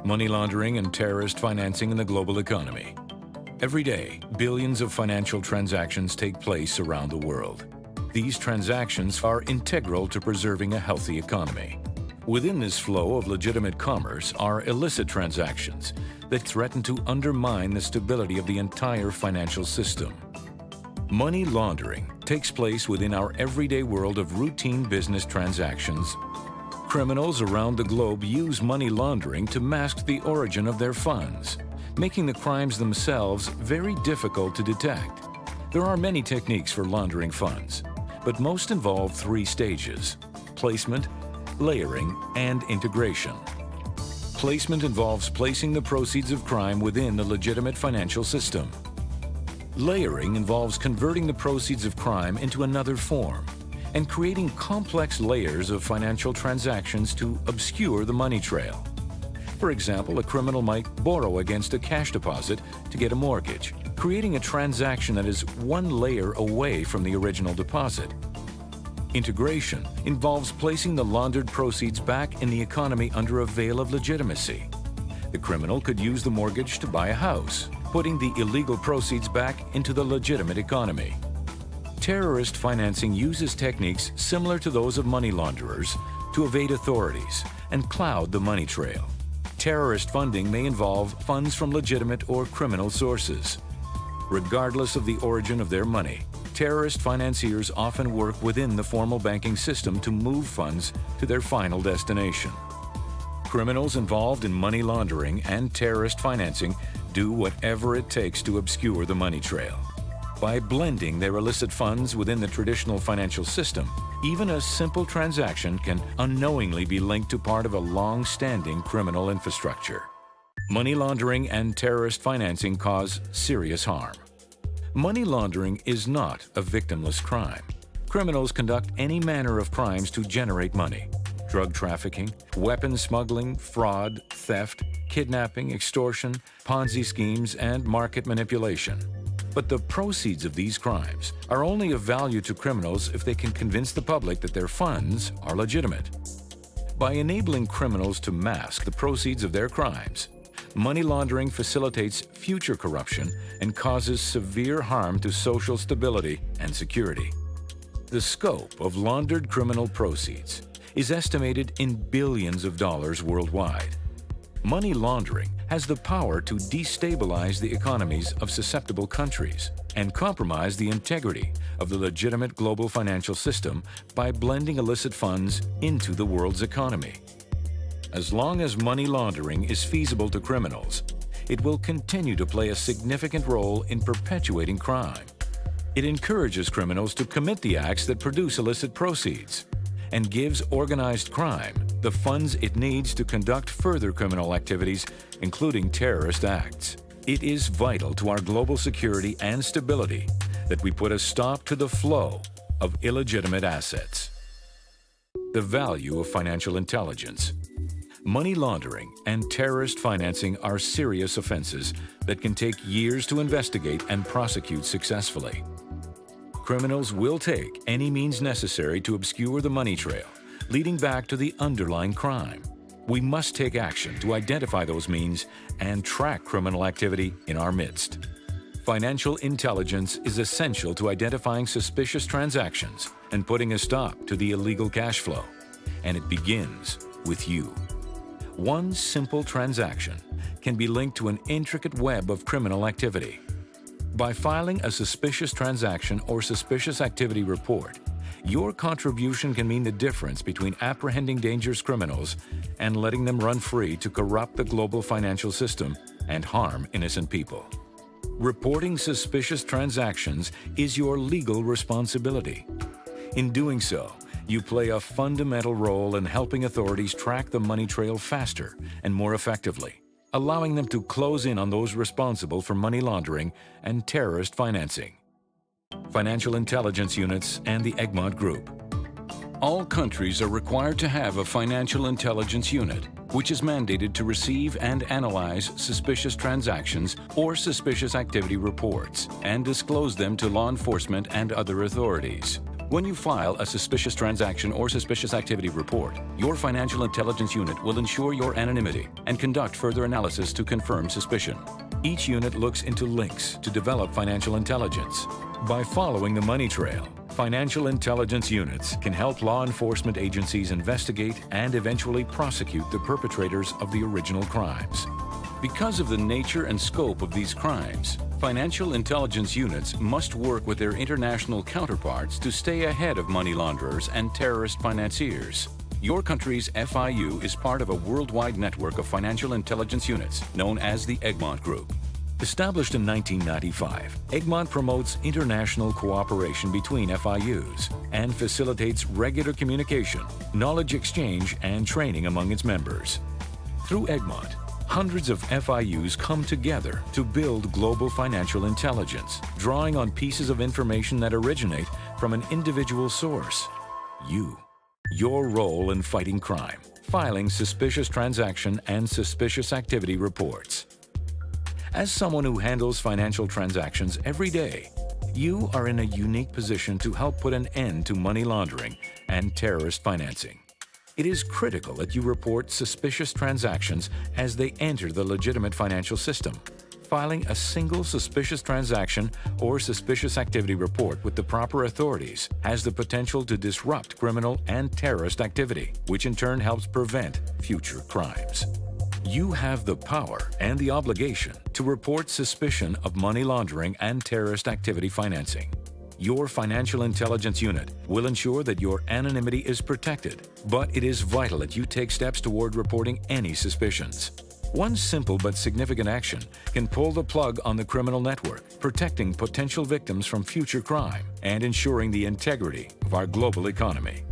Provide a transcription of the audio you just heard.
Money laundering and terrorist financing in the global economy. Every day, billions of financial transactions take place around the world. These transactions are integral to preserving a healthy economy. Within this flow of legitimate commerce are illicit transactions that threaten to undermine the stability of the entire financial system. Money laundering takes place within our everyday world of routine business transactions. Criminals around the globe use money laundering to mask the origin of their funds, making the crimes themselves very difficult to detect. There are many techniques for laundering funds, but most involve three stages: placement, layering, and integration. Placement involves placing the proceeds of crime within the legitimate financial system. Layering involves converting the proceeds of crime into another form and creating complex layers of financial transactions to obscure the money trail. For example, a criminal might borrow against a cash deposit to get a mortgage, creating a transaction that is one layer away from the original deposit. Integration involves placing the laundered proceeds back in the economy under a veil of legitimacy. The criminal could use the mortgage to buy a house, putting the illegal proceeds back into the legitimate economy. Terrorist financing uses techniques similar to those of money launderers to evade authorities and cloud the money trail. Terrorist funding may involve funds from legitimate or criminal sources. Regardless of the origin of their money, terrorist financiers often work within the formal banking system to move funds to their final destination. Criminals involved in money laundering and terrorist financing do whatever it takes to obscure the money trail. By blending their illicit funds within the traditional financial system, even a simple transaction can unknowingly be linked to part of a long-standing criminal infrastructure. Money laundering and terrorist financing cause serious harm. Money laundering is not a victimless crime. Criminals conduct any manner of crimes to generate money: drug trafficking, weapons smuggling, fraud, theft, kidnapping, extortion, Ponzi schemes, and market manipulation. But the proceeds of these crimes are only of value to criminals if they can convince the public that their funds are legitimate. By enabling criminals to mask the proceeds of their crimes, money laundering facilitates future corruption and causes severe harm to social stability and security. The scope of laundered criminal proceeds is estimated in billions of dollars worldwide. Money laundering has the power to destabilize the economies of susceptible countries and compromise the integrity of the legitimate global financial system by blending illicit funds into the world's economy. As long as money laundering is feasible to criminals, it will continue to play a significant role in perpetuating crime. It encourages criminals to commit the acts that produce illicit proceeds and gives organized crime the funds it needs to conduct further criminal activities, including terrorist acts. It is vital to our global security and stability that we put a stop to the flow of illegitimate assets. The value of financial intelligence. Money laundering and terrorist financing are serious offenses that can take years to investigate and prosecute successfully. Criminals will take any means necessary to obscure the money trail, leading back to the underlying crime. We must take action to identify those means and track criminal activity in our midst. Financial intelligence is essential to identifying suspicious transactions and putting a stop to the illegal cash flow. And it begins with you. One simple transaction can be linked to an intricate web of criminal activity. By filing a suspicious transaction or suspicious activity report, your contribution can mean the difference between apprehending dangerous criminals and letting them run free to corrupt the global financial system and harm innocent people. Reporting suspicious transactions is your legal responsibility. In doing so, you play a fundamental role in helping authorities track the money trail faster and more effectively, allowing them to close in on those responsible for money laundering and terrorist financing. Financial intelligence units and the Egmont Group. All countries are required to have a financial intelligence unit, which is mandated to receive and analyze suspicious transactions or suspicious activity reports and disclose them to law enforcement and other authorities. When you file a suspicious transaction or suspicious activity report, your financial intelligence unit will ensure your anonymity and conduct further analysis to confirm suspicion. Each unit looks into links to develop financial intelligence. By following the money trail, financial intelligence units can help law enforcement agencies investigate and eventually prosecute the perpetrators of the original crimes. Because of the nature and scope of these crimes, financial intelligence units must work with their international counterparts to stay ahead of money launderers and terrorist financiers. Your country's FIU is part of a worldwide network of financial intelligence units known as the Egmont Group. Established in 1995, Egmont promotes international cooperation between FIUs and facilitates regular communication, knowledge exchange, and training among its members. Through Egmont, hundreds of FIUs come together to build global financial intelligence, drawing on pieces of information that originate from an individual source: you. Your role in fighting crime, filing suspicious transaction and suspicious activity reports. As someone who handles financial transactions every day, you are in a unique position to help put an end to money laundering and terrorist financing. It is critical that you report suspicious transactions as they enter the legitimate financial system. Filing a single suspicious transaction or suspicious activity report with the proper authorities has the potential to disrupt criminal and terrorist activity, which in turn helps prevent future crimes. You have the power and the obligation to report suspicion of money laundering and terrorist activity financing. Your financial intelligence unit will ensure that your anonymity is protected, but it is vital that you take steps toward reporting any suspicions. One simple but significant action can pull the plug on the criminal network, protecting potential victims from future crime and ensuring the integrity of our global economy.